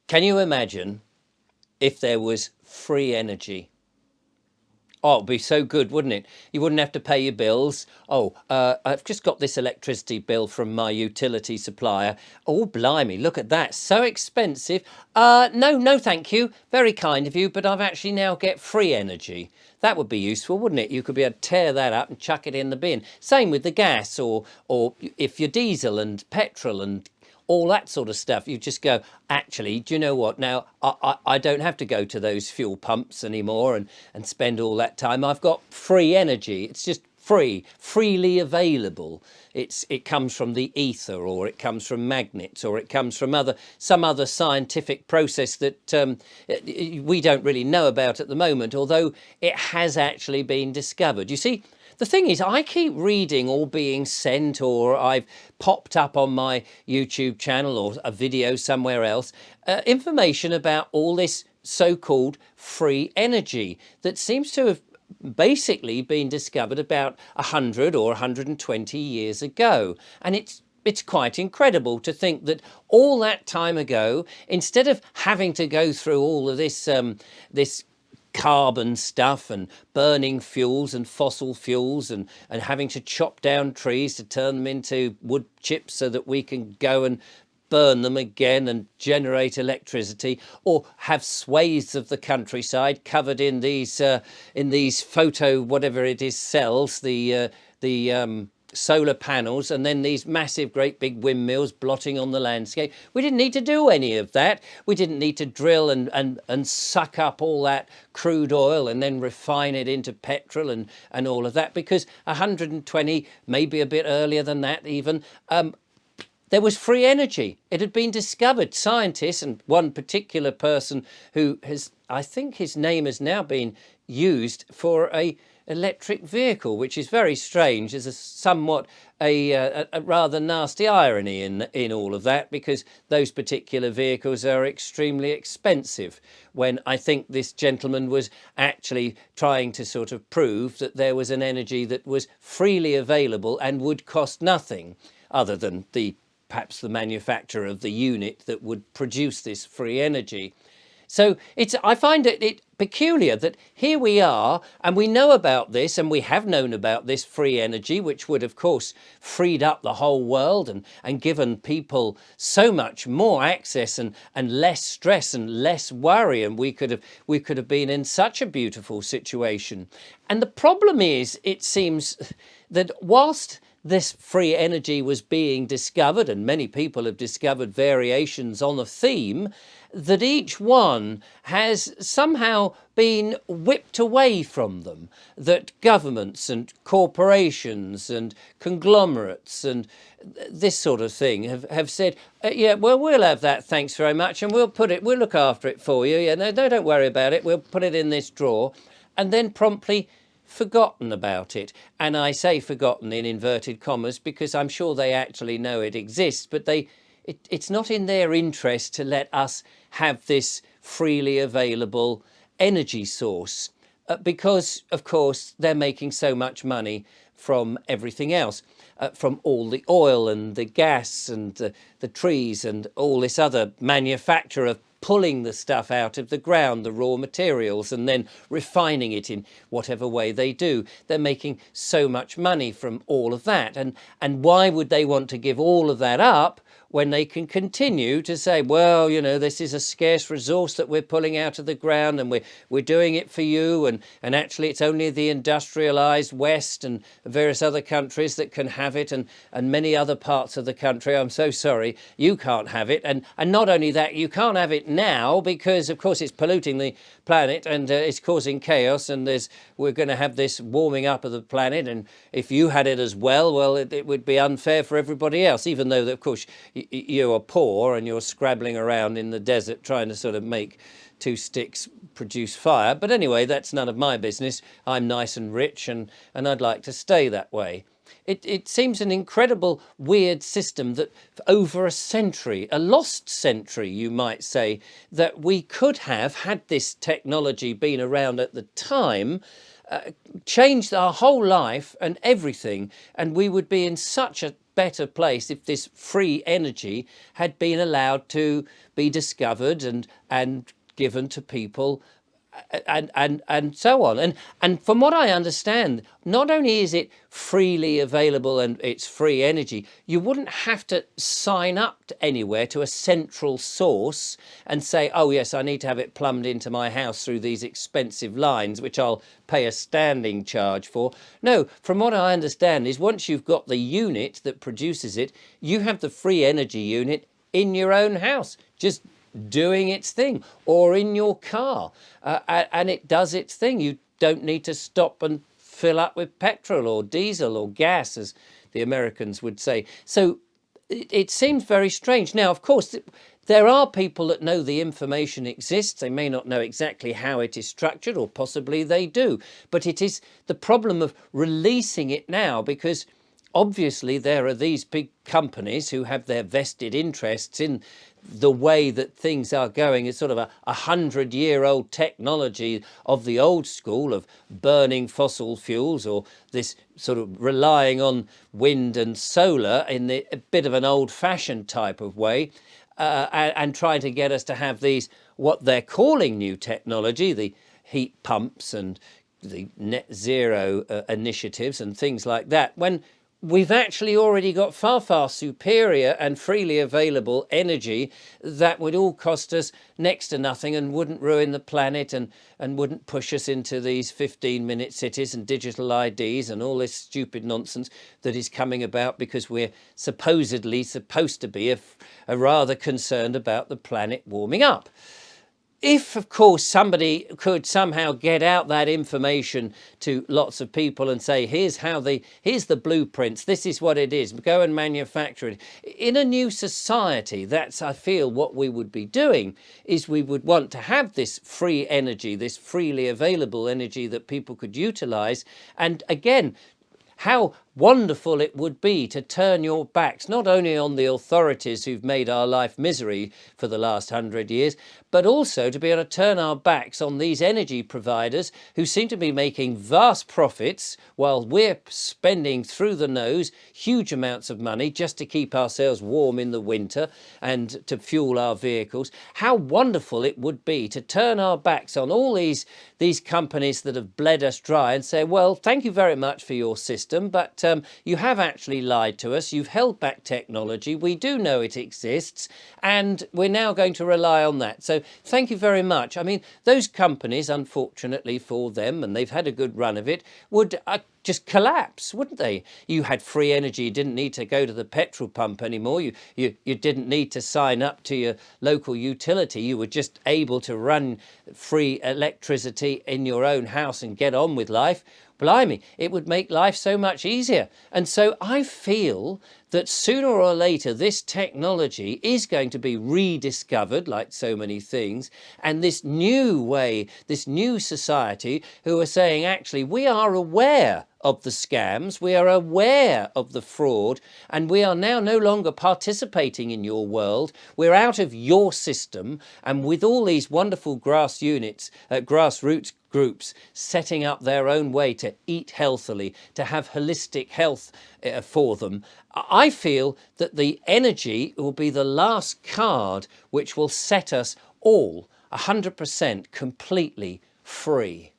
Can you imagine if there was free energy? Oh, it'd be so good, wouldn't it? You wouldn't have to pay your bills. Oh, I've just got this electricity bill from my utility supplier. Oh, blimey, look at that. So expensive. No, no, thank you. Very kind of you, but I've actually now get free energy. That would be useful, wouldn't it? You could be able to tear that up and chuck it in the bin. Same with the gas, or if you're diesel and petrol and all that sort of stuff. You just go, actually, do you know what? Now, I don't have to go to those fuel pumps anymore and spend all that time. I've got free energy. It's just free, freely available. It comes from the ether, or it comes from magnets, or it comes from some other scientific process that we don't really know about at the moment, although it has actually been discovered. You see, the thing is, I keep reading or being sent, or I've popped up on my YouTube channel or a video somewhere else, information about all this so-called free energy that seems to have basically been discovered about 100 or 120 years ago. And it's quite incredible to think that all that time ago, instead of having to go through all of this carbon stuff and burning fuels and fossil fuels and having to chop down trees to turn them into wood chips so that we can go and burn them again and generate electricity, or have swathes of the countryside covered in these photo whatever it is cells, the solar panels, and then these massive great big windmills blotting on the landscape. We didn't need to do any of that. We didn't need to drill and suck up all that crude oil and then refine it into petrol and all of that, because 120, maybe a bit earlier than that even, there was free energy. It had been discovered. Scientists, and one particular person who has, I think his name has now been used for a electric vehicle, which is very strange. There's a rather nasty irony in all of that, because those particular vehicles are extremely expensive, when I think this gentleman was actually trying to sort of prove that there was an energy that was freely available and would cost nothing, other than perhaps the manufacturer of the unit that would produce this free energy. So I find it peculiar that here we are, and we know about this, and we have known about this free energy, which would, of course, freed up the whole world and given people so much more access and less stress and less worry, and we could have been in such a beautiful situation. And the problem is, it seems that whilst this free energy was being discovered, and many people have discovered variations on a theme, that each one has somehow been whipped away from them, that governments and corporations and conglomerates and this sort of thing have said, yeah, well, we'll have that, thanks very much, and we'll look after it for you. Yeah, no, don't worry about it. We'll put it in this drawer, and then promptly forgotten about it. And I say forgotten in inverted commas, because I'm sure they actually know it exists, but it's not in their interest to let us have this freely available energy source, because, of course, they're making so much money from everything else, from all the oil and the gas and the trees and all this other manufacture of pulling the stuff out of the ground, the raw materials, and then refining it in whatever way they do. They're making so much money from all of that. And why would they want to give all of that up when they can continue to say, well, you know, this is a scarce resource that we're pulling out of the ground, and we're doing it for you, and actually it's only the industrialized West and various other countries that can have it, and many other parts of the country, I'm so sorry, you can't have it. And not only that, you can't have it now because, of course, it's polluting the planet, and it's causing chaos, and we're going to have this warming up of the planet, and if you had it as well, it would be unfair for everybody else, even though, of course, you are poor and you're scrabbling around in the desert trying to sort of make two sticks produce fire. But anyway, that's none of my business. I'm nice and rich, and I'd like to stay that way. It seems an incredible, weird system that for over a century, a lost century, you might say, that we could have, had this technology been around at the time, changed our whole life and everything, and we would be in such a better place if this free energy had been allowed to be discovered and given to people and so on. And from what I understand, not only is it freely available and it's free energy, you wouldn't have to sign up to anywhere to a central source and say, oh yes, I need to have it plumbed into my house through these expensive lines, which I'll pay a standing charge for. No, from what I understand is once you've got the unit that produces it, you have the free energy unit in your own house, just doing its thing, or in your car, and it does its thing. You don't need to stop and fill up with petrol or diesel or gas, as the Americans would say. So it seems very strange. Now, of course, there are people that know the information exists. They may not know exactly how it is structured, or possibly they do, but it is the problem of releasing it now, because obviously there are these big companies who have their vested interests in the way that things are going. It's sort of a 100-year-old technology of the old school of burning fossil fuels, or this sort of relying on wind and solar in a bit of an old-fashioned type of way, and trying to get us to have these, what they're calling new technology, the heat pumps and the net zero initiatives and things like that, when we've actually already got far, far superior and freely available energy that would all cost us next to nothing and wouldn't ruin the planet and wouldn't push us into these 15-minute cities and digital IDs and all this stupid nonsense that is coming about because we're supposedly supposed to be a rather concerned about the planet warming up. If, of course, somebody could somehow get out that information to lots of people and say, here's the blueprints, this is what it is, go and manufacture it. In a new society, that's, I feel, what we would be doing, is we would want to have this free energy, this freely available energy that people could utilize. And again, how wonderful it would be to turn your backs not only on the authorities who've made our life misery for the last 100 years, but also to be able to turn our backs on these energy providers who seem to be making vast profits while we're spending through the nose huge amounts of money just to keep ourselves warm in the winter and to fuel our vehicles. How wonderful it would be to turn our backs on all these companies that have bled us dry and say, well, thank you very much for your system, but you have actually lied to us. You've held back technology. We do know it exists, and we're now going to rely on that. So thank you very much. I mean, those companies, unfortunately for them, and they've had a good run of it, would just collapse, wouldn't they? You had free energy. You didn't need to go to the petrol pump anymore. You didn't need to sign up to your local utility. You were just able to run free electricity in your own house and get on with life. Blimey, it would make life so much easier. And so I feel that sooner or later this technology is going to be rediscovered, like so many things, and this new way, this new society who are saying, actually, we are aware of the scams, we are aware of the fraud, and we are now no longer participating in your world. We're out of your system, and with all these wonderful grassroots groups setting up their own way to eat healthily, to have holistic health for them, I feel that the energy will be the last card which will set us all 100% completely free.